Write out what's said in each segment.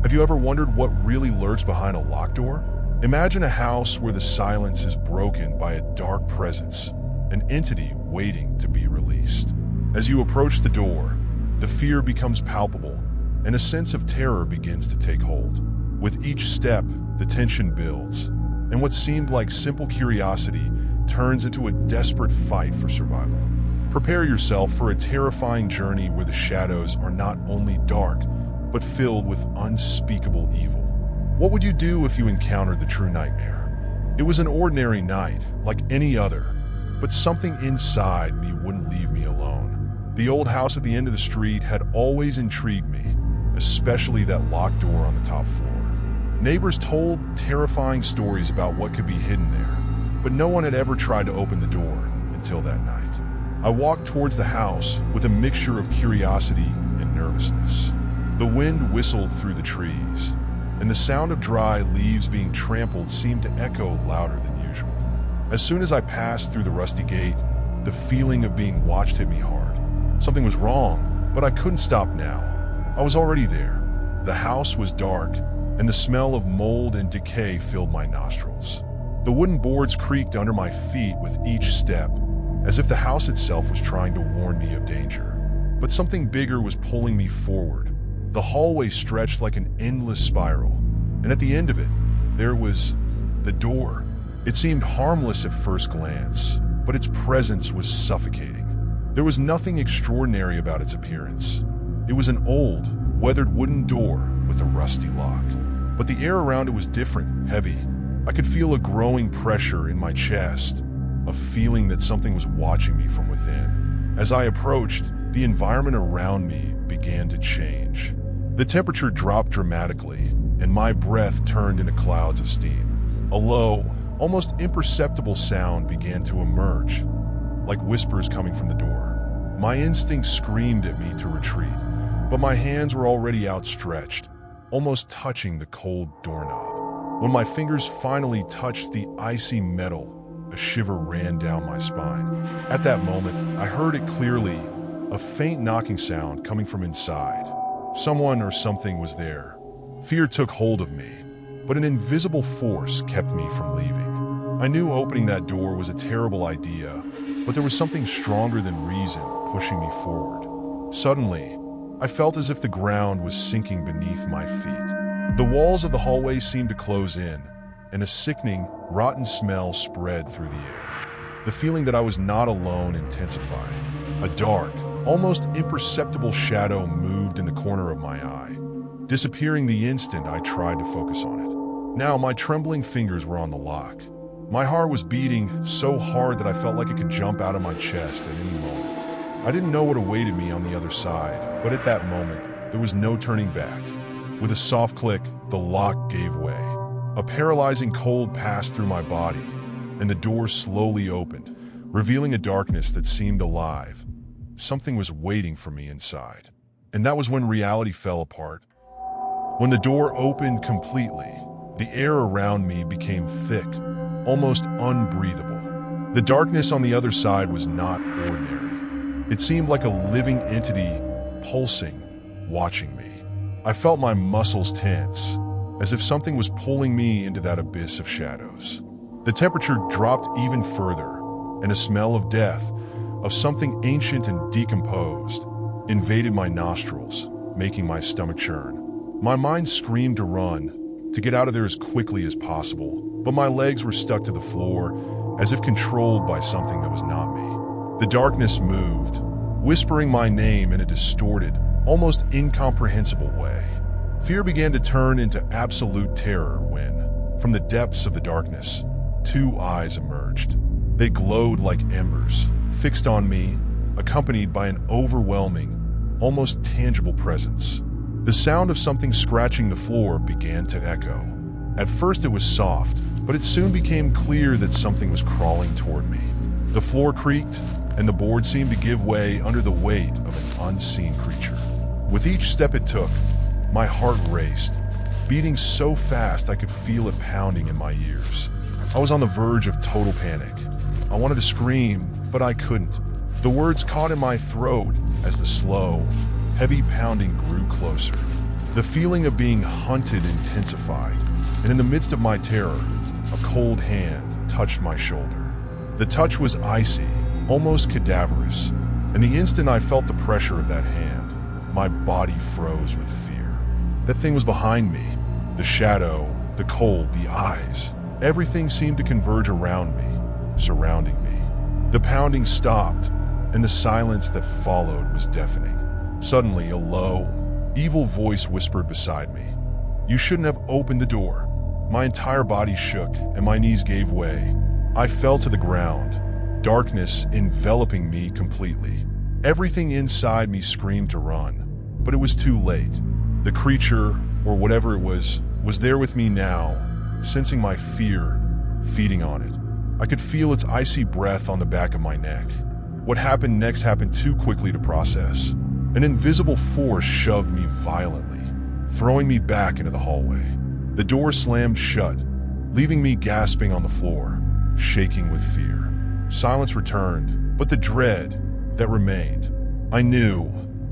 Have you ever wondered what really lurks behind a locked door? Imagine a house where the silence is broken by a dark presence, an entity waiting to be released. As you approach the door, the fear becomes palpable, and a sense of terror begins to take hold. With each step, the tension builds, and what seemed like simple curiosity turns into a desperate fight for survival. Prepare yourself for a terrifying journey where the shadows are not only dark, but filled with unspeakable evil. What would you do if you encountered the true nightmare? It was an ordinary night, like any other, but something inside me wouldn't leave me alone. The old house at the end of the street had always intrigued me, especially that locked door on the top floor. Neighbors told terrifying stories about what could be hidden there, but no one had ever tried to open the door until that night. I walked towards the house with a mixture of curiosity and nervousness. The wind whistled through the trees, and the sound of dry leaves being trampled seemed to echo louder than usual. As soon as I passed through the rusty gate, the feeling of being watched hit me hard. Something was wrong, but I couldn't stop now. I was already there. The house was dark, and the smell of mold and decay filled my nostrils. The wooden boards creaked under my feet with each step, as if the house itself was trying to warn me of danger. But something bigger was pulling me forward. The hallway stretched like an endless spiral, and at the end of it, there was the door. It seemed harmless at first glance, but its presence was suffocating. There was nothing extraordinary about its appearance. It was an old, weathered wooden door with a rusty lock. But the air around it was different, heavy. I could feel a growing pressure in my chest, a feeling that something was watching me from within. As I approached, the environment around me began to change. The temperature dropped dramatically, and my breath turned into clouds of steam. A low, almost imperceptible sound began to emerge, like whispers coming from the door. My instincts screamed at me to retreat, but my hands were already outstretched, almost touching the cold doorknob. When my fingers finally touched the icy metal, a shiver ran down my spine. At that moment, I heard it clearly, a faint knocking sound coming from inside. Someone or something was there. Fear took hold of me, but an invisible force kept me from leaving. I knew opening that door was a terrible idea, but there was something stronger than reason pushing me forward. Suddenly, I felt as if the ground was sinking beneath my feet. The walls of the hallway seemed to close in, and a sickening, rotten smell spread through the air. The feeling that I was not alone intensified. A dark, almost imperceptible shadow moved in the corner of my eye, disappearing the instant I tried to focus on it. Now my trembling fingers were on the lock. My heart was beating so hard that I felt like it could jump out of my chest at any moment. I didn't know what awaited me on the other side, but at that moment, there was no turning back. With a soft click, the lock gave way. A paralyzing cold passed through my body, and the door slowly opened, revealing a darkness that seemed alive. Something was waiting for me inside. And that was when reality fell apart. When the door opened completely, the air around me became thick, almost unbreathable. The darkness on the other side was not ordinary. It seemed like a living entity, pulsing, watching me. I felt my muscles tense, as if something was pulling me into that abyss of shadows. The temperature dropped even further, and a smell of death, of something ancient and decomposed, invaded my nostrils, making my stomach churn. My mind screamed to run, to get out of there as quickly as possible, but my legs were stuck to the floor, as if controlled by something that was not me. The darkness moved, whispering my name in a distorted, almost incomprehensible way. Fear began to turn into absolute terror when, from the depths of the darkness, two eyes emerged. They glowed like embers, fixed on me, accompanied by an overwhelming, almost tangible presence. The sound of something scratching the floor began to echo. At first it was soft, but it soon became clear that something was crawling toward me. The floor creaked, and the board seemed to give way under the weight of an unseen creature. With each step it took, my heart raced, beating so fast I could feel it pounding in my ears. I was on the verge of total panic. I wanted to scream, but I couldn't. The words caught in my throat as the slow, heavy pounding grew closer. The feeling of being hunted intensified, and in the midst of my terror, a cold hand touched my shoulder. The touch was icy, almost cadaverous, and the instant I felt the pressure of that hand, my body froze with fear. That thing was behind me. The shadow, the cold, the eyes. Everything seemed to converge around me, surrounding me. The pounding stopped, and the silence that followed was deafening. Suddenly, a low, evil voice whispered beside me, "You shouldn't have opened the door." My entire body shook, and my knees gave way. I fell to the ground, darkness enveloping me completely. Everything inside me screamed to run, but it was too late. The creature, or whatever it was there with me now, sensing my fear, feeding on it. I could feel its icy breath on the back of my neck. What happened next happened too quickly to process. An invisible force shoved me violently, throwing me back into the hallway. The door slammed shut, leaving me gasping on the floor, shaking with fear. Silence returned, but the dread that remained. I knew,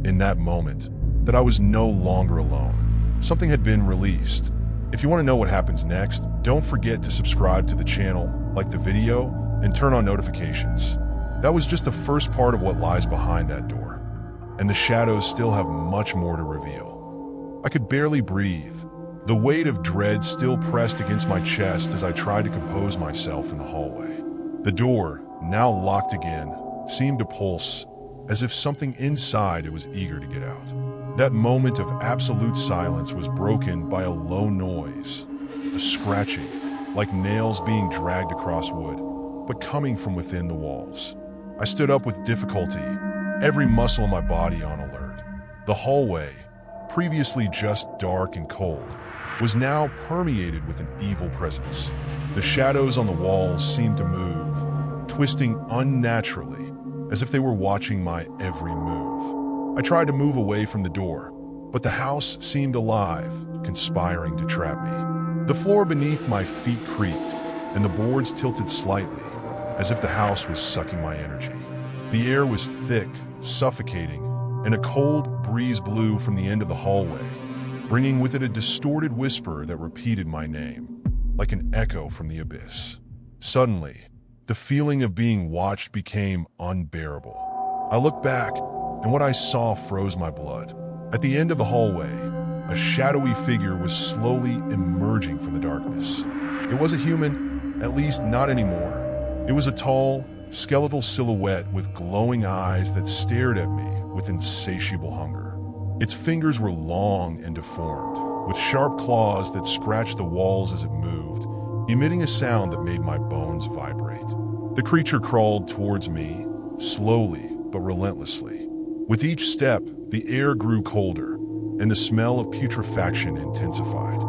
in that moment, that I was no longer alone. Something had been released. If you want to know what happens next, don't forget to subscribe to the channel, like the video, and turn on notifications. That was just the first part of what lies behind that door, and the shadows still have much more to reveal. I could barely breathe. The weight of dread still pressed against my chest as I tried to compose myself in the hallway. The door, now locked again, seemed to pulse, as if something inside it was eager to get out. That moment of absolute silence was broken by a low noise, a scratching, like nails being dragged across wood, but coming from within the walls. I stood up with difficulty, every muscle in my body on alert. The hallway, previously just dark and cold, was now permeated with an evil presence. The shadows on the walls seemed to move, twisting unnaturally, as if they were watching my every move. I tried to move away from the door, but the house seemed alive, conspiring to trap me. The floor beneath my feet creaked, and the boards tilted slightly, as if the house was sucking my energy. The air was thick, suffocating, and a cold breeze blew from the end of the hallway, bringing with it a distorted whisper that repeated my name, like an echo from the abyss. Suddenly, the feeling of being watched became unbearable. I looked back, and what I saw froze my blood. At the end of the hallway, a shadowy figure was slowly emerging from the darkness. It wasn't human, at least not anymore. It was a tall, skeletal silhouette with glowing eyes that stared at me with insatiable hunger. Its fingers were long and deformed, with sharp claws that scratched the walls as it moved, emitting a sound that made my bones vibrate. The creature crawled towards me, slowly but relentlessly. With each step, the air grew colder, and the smell of putrefaction intensified.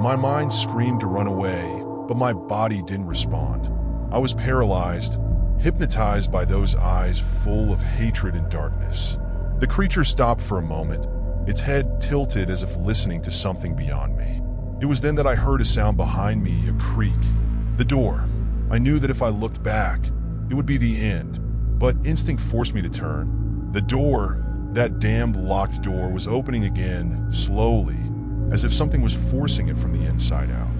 My mind screamed to run away, but my body didn't respond. I was paralyzed, hypnotized by those eyes full of hatred and darkness. The creature stopped for a moment, its head tilted as if listening to something beyond me. It was then that I heard a sound behind me, a creak. The door. I knew that if I looked back, it would be the end, but instinct forced me to turn. The door, that damned locked door, was opening again, slowly, as if something was forcing it from the inside out.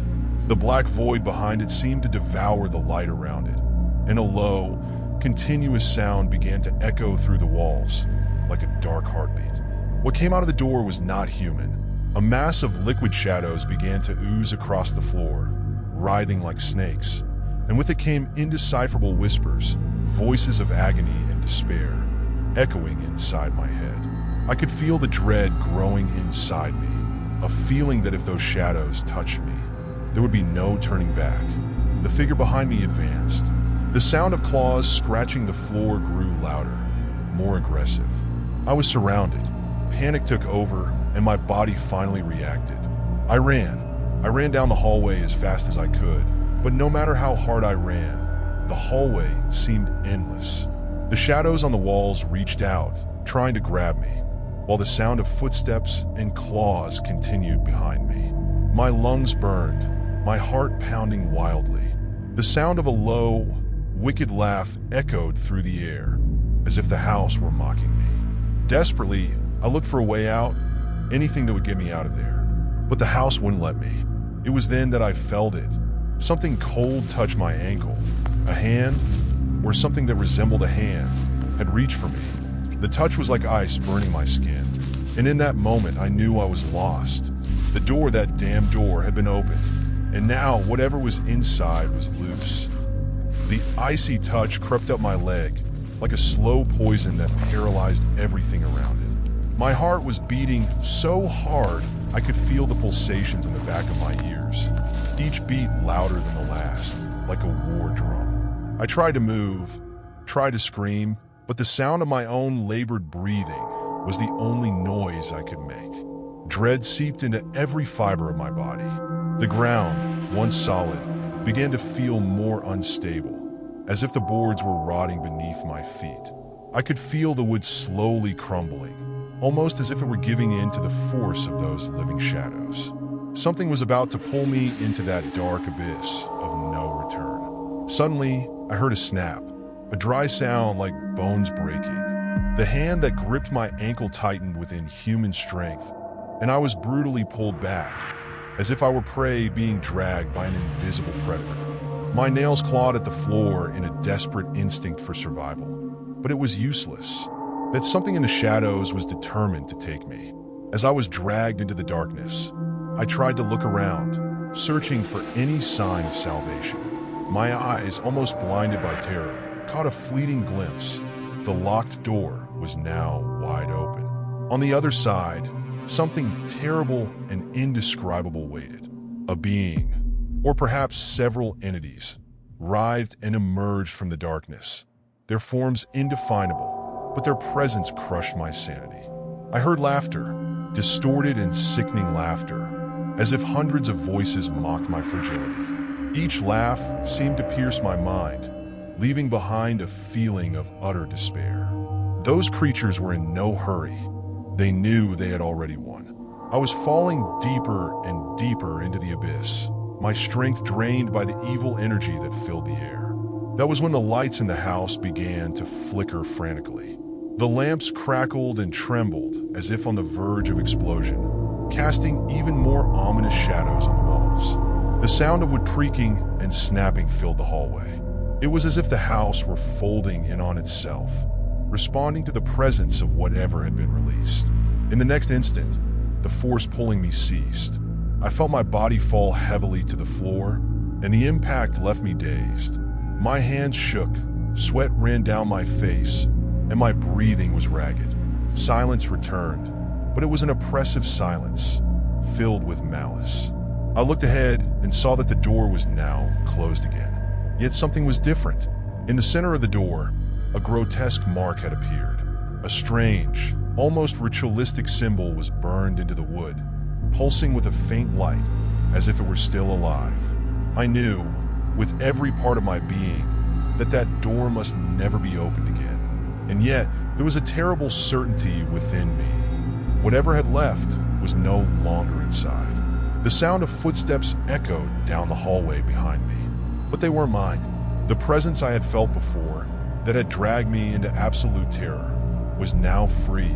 The black void behind it seemed to devour the light around it, and a low, continuous sound began to echo through the walls, like a dark heartbeat. What came out of the door was not human. A mass of liquid shadows began to ooze across the floor, writhing like snakes, and with it came indecipherable whispers, voices of agony and despair, echoing inside my head. I could feel the dread growing inside me, a feeling that if those shadows touched me, there would be no turning back. The figure behind me advanced. The sound of claws scratching the floor grew louder, more aggressive. I was surrounded. Panic took over, and my body finally reacted. I ran down the hallway as fast as I could, but no matter how hard I ran, the hallway seemed endless. The shadows on the walls reached out, trying to grab me, while the sound of footsteps and claws continued behind me. My lungs burned, my heart pounding wildly. The sound of a low, wicked laugh echoed through the air, as if the house were mocking me. Desperately, I looked for a way out, anything that would get me out of there. But the house wouldn't let me. It was then that I felt it. Something cold touched my ankle. A hand, or something that resembled a hand, had reached for me. The touch was like ice burning my skin. And in that moment, I knew I was lost. The door, that damn door, had been opened. And now, whatever was inside was loose. The icy touch crept up my leg, like a slow poison that paralyzed everything around it. My heart was beating so hard I could feel the pulsations in the back of my ears, each beat louder than the last, like a war drum. I tried to move, tried to scream, but the sound of my own labored breathing was the only noise I could make. Dread seeped into every fiber of my body. The ground, once solid, began to feel more unstable, as if the boards were rotting beneath my feet. I could feel the wood slowly crumbling, almost as if it were giving in to the force of those living shadows. Something was about to pull me into that dark abyss of no return. Suddenly, I heard a snap, a dry sound like bones breaking. The hand that gripped my ankle tightened with inhuman strength, and I was brutally pulled back, as if I were prey being dragged by an invisible predator. My nails clawed at the floor in a desperate instinct for survival, but it was useless. That something in the shadows was determined to take me. As I was dragged into the darkness, I tried to look around, searching for any sign of salvation. My eyes, almost blinded by terror, caught a fleeting glimpse. The locked door was now wide open. On the other side, something terrible and indescribable waited. A being, or perhaps several entities, writhed and emerged from the darkness. Their forms indefinable, but their presence crushed my sanity. I heard laughter, distorted and sickening laughter, as if hundreds of voices mocked my fragility. Each laugh seemed to pierce my mind, leaving behind a feeling of utter despair. Those creatures were in no hurry. They knew they had already won. I was falling deeper and deeper into the abyss, my strength drained by the evil energy that filled the air. That was when the lights in the house began to flicker frantically. The lamps crackled and trembled as if on the verge of explosion, casting even more ominous shadows on the walls. The sound of wood creaking and snapping filled the hallway. It was as if the house were folding in on itself, responding to the presence of whatever had been released. In the next instant, the force pulling me ceased. I felt my body fall heavily to the floor, and the impact left me dazed. My hands shook, sweat ran down my face, and my breathing was ragged. Silence returned, but it was an oppressive silence, filled with malice. I looked ahead and saw that the door was now closed again. Yet something was different. In the center of the door, a grotesque mark had appeared. A strange, almost ritualistic symbol was burned into the wood, pulsing with a faint light, as if it were still alive. I knew, with every part of my being, that that door must never be opened again. And yet, there was a terrible certainty within me. Whatever had left was no longer inside. The sound of footsteps echoed down the hallway behind me, but they weren't mine. The presence I had felt before, that had dragged me into absolute terror, was now free,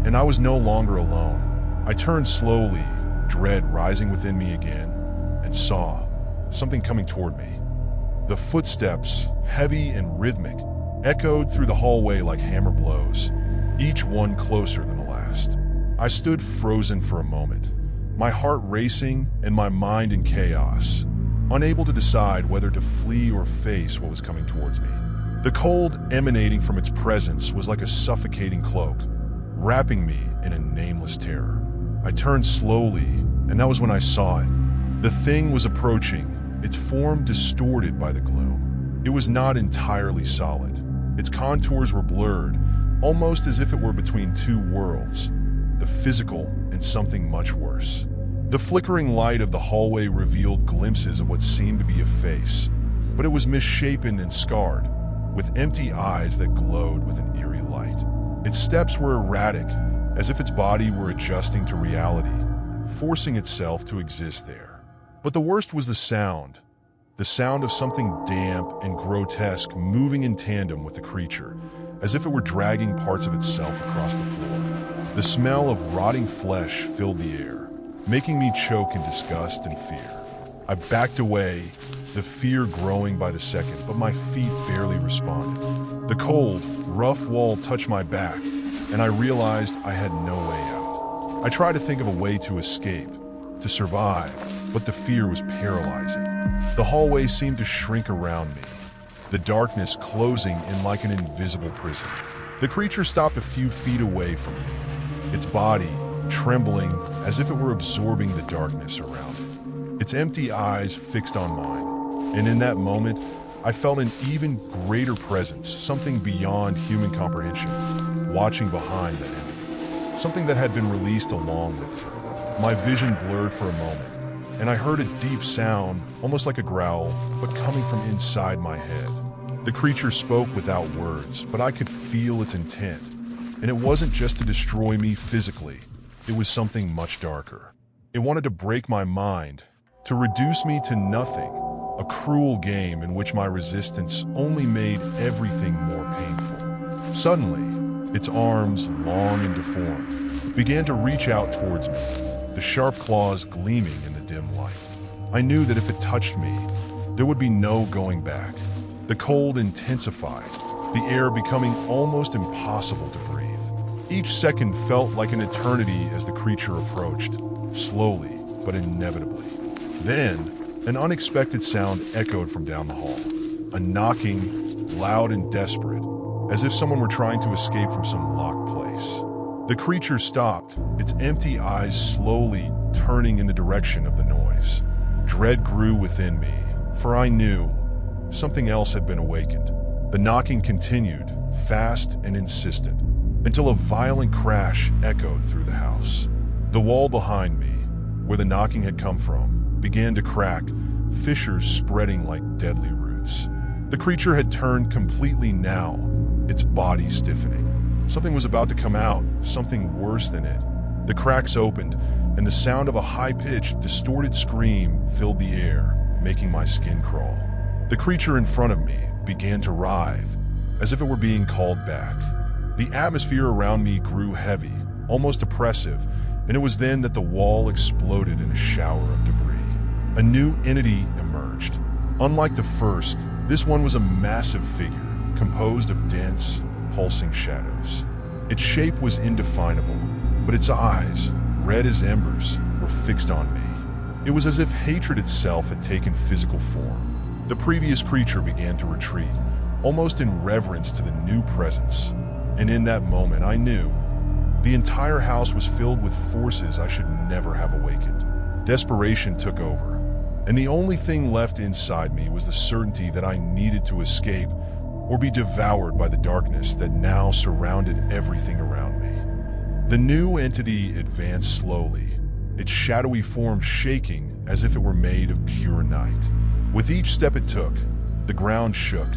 and I was no longer alone. I turned slowly, dread rising within me again, and saw something coming toward me. The footsteps, heavy and rhythmic, echoed through the hallway like hammer blows, each one closer than the last. I stood frozen for a moment, my heart racing and my mind in chaos, unable to decide whether to flee or face what was coming towards me. The cold emanating from its presence was like a suffocating cloak, wrapping me in a nameless terror. I turned slowly, and that was when I saw it. The thing was approaching, its form distorted by the gloom. It was not entirely solid. Its contours were blurred, almost as if it were between two worlds, the physical and something much worse. The flickering light of the hallway revealed glimpses of what seemed to be a face, but it was misshapen and scarred, with empty eyes that glowed with an eerie light. Its steps were erratic, as if its body were adjusting to reality, forcing itself to exist there. But the worst was the sound of something damp and grotesque moving in tandem with the creature, as if it were dragging parts of itself across the floor. The smell of rotting flesh filled the air, making me choke in disgust and fear. I backed away, the fear growing by the second, but my feet barely responded. The cold, rough wall touched my back, and I realized I had no way out. I tried to think of a way to escape, to survive, but the fear was paralyzing. The hallway seemed to shrink around me, the darkness closing in like an invisible prison. The creature stopped a few feet away from me, its body trembling as if it were absorbing the darkness around it. Its empty eyes fixed on mine, and in that moment, I felt an even greater presence, something beyond human comprehension, watching behind that enemy, something that had been released along with it. My vision blurred for a moment, and I heard a deep sound, almost like a growl, but coming from inside my head. The creature spoke without words, but I could feel its intent, and it wasn't just to destroy me physically, it was something much darker. It wanted to break my mind, to reduce me to nothing, a cruel game in which my resistance only made everything more painful. Suddenly, its arms, long and deformed, began to reach out towards me, the sharp claws gleaming in the dim light. I knew that if it touched me, there would be no going back. The cold intensified, the air becoming almost impossible to breathe. Each second felt like an eternity as the creature approached, slowly but inevitably. Then, an unexpected sound echoed from down the hall, a knocking, loud and desperate, as if someone were trying to escape from some locked place. The creature stopped, its empty eyes slowly turning in the direction of the noise. Dread grew within me, for I knew something else had been awakened. The knocking continued, fast and insistent, until a violent crash echoed through the house. The wall behind me, where the knocking had come from, began to crack, fissures spreading like deadly roots. The creature had turned completely now, its body stiffening. Something was about to come out, something worse than it. The cracks opened, and the sound of a high-pitched, distorted scream filled the air, making my skin crawl. The creature in front of me began to writhe, as if it were being called back. The atmosphere around me grew heavy, almost oppressive, and it was then that the wall exploded in a shower of debris. A new entity emerged. Unlike the first, this one was a massive figure, composed of dense, pulsing shadows. Its shape was indefinable, but its eyes, red as embers, were fixed on me. It was as if hatred itself had taken physical form. The previous creature began to retreat, almost in reverence to the new presence. And in that moment, I knew the entire house was filled with forces I should never have awakened. Desperation took over, and the only thing left inside me was the certainty that I needed to escape or be devoured by the darkness that now surrounded everything around me. The new entity advanced slowly, its shadowy form shaking as if it were made of pure night. With each step it took, the ground shook,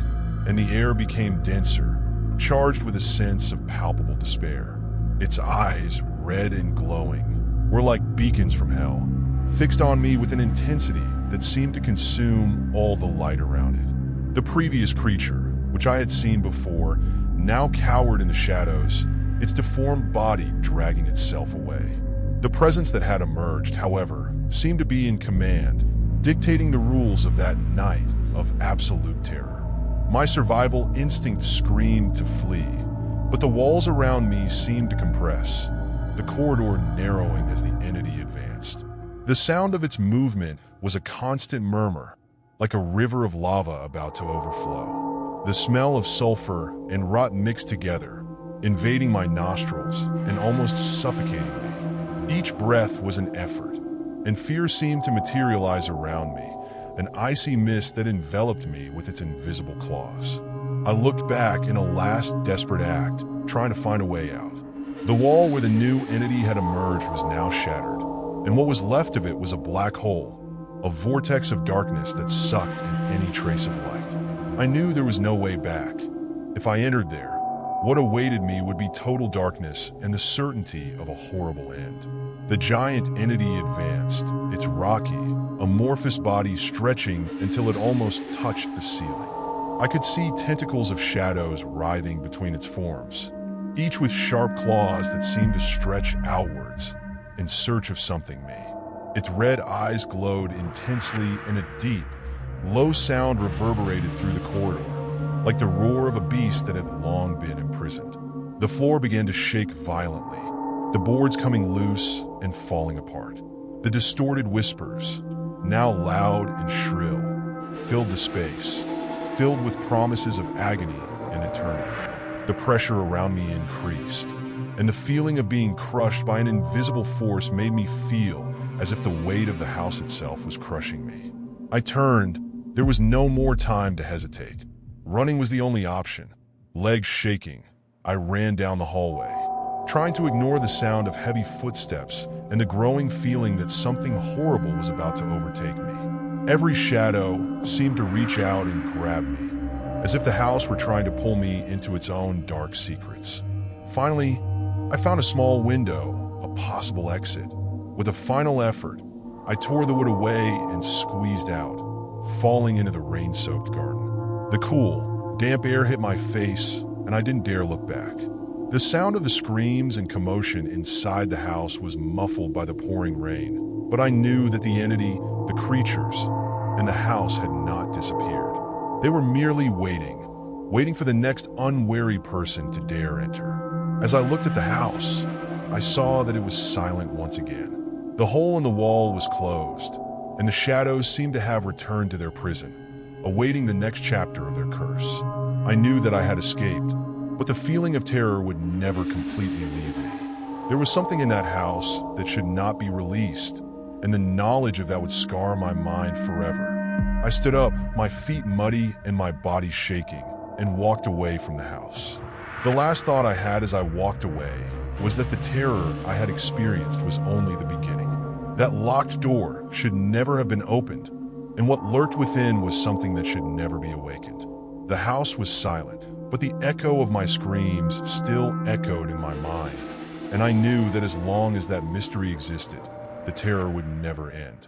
and the air became denser, charged with a sense of palpable despair. Its eyes, red and glowing, were like beacons from hell, fixed on me with an intensity that seemed to consume all the light around it. The previous creature, which I had seen before, now cowered in the shadows, its deformed body dragging itself away. The presence that had emerged, however, seemed to be in command, dictating the rules of that night of absolute terror. My survival instinct screamed to flee, but the walls around me seemed to compress, the corridor narrowing as the entity advanced. The sound of its movement was a constant murmur, like a river of lava about to overflow. The smell of sulfur and rot mixed together, invading my nostrils and almost suffocating me. Each breath was an effort, and fear seemed to materialize around me, an icy mist that enveloped me with its invisible claws. I looked back in a last desperate act, trying to find a way out. The wall where the new entity had emerged was now shattered, and what was left of it was a black hole, a vortex of darkness that sucked in any trace of light. I knew there was no way back. If I entered there, what awaited me would be total darkness and the certainty of a horrible end. The giant entity advanced, its rocky, amorphous body stretching until it almost touched the ceiling. I could see tentacles of shadows writhing between its forms, each with sharp claws that seemed to stretch outwards in search of something me. Its red eyes glowed intensely, and a deep, low sound reverberated through the corridor, like the roar of a beast that had long been imprisoned. The floor began to shake violently, the boards coming loose and falling apart. The distorted whispers, now loud and shrill, filled the space, filled with promises of agony and eternity. The pressure around me increased, and the feeling of being crushed by an invisible force made me feel as if the weight of the house itself was crushing me. I turned. There was no more time to hesitate. Running was the only option. Legs shaking, I ran down the hallway, trying to ignore the sound of heavy footsteps and the growing feeling that something horrible was about to overtake me. Every shadow seemed to reach out and grab me, as if the house were trying to pull me into its own dark secrets. Finally, I found a small window, a possible exit. With a final effort, I tore the wood away and squeezed out, falling into the rain-soaked garden. The cool, damp air hit my face, and I didn't dare look back. The sound of the screams and commotion inside the house was muffled by the pouring rain, but I knew that the entity, the creatures, and the house had not disappeared. They were merely waiting for the next unwary person to dare enter. As I looked at the house, I saw that it was silent once again. The hole in the wall was closed, and the shadows seemed to have returned to their prison, awaiting the next chapter of their curse. I knew that I had escaped, but the feeling of terror would never completely leave me. There was something in that house that should not be released, and the knowledge of that would scar my mind forever. I stood up, my feet muddy and my body shaking, and walked away from the house. The last thought I had as I walked away was that the terror I had experienced was only the beginning. That locked door should never have been opened, and what lurked within was something that should never be awakened. The house was silent, but the echo of my screams still echoed in my mind, and I knew that as long as that mystery existed, the terror would never end.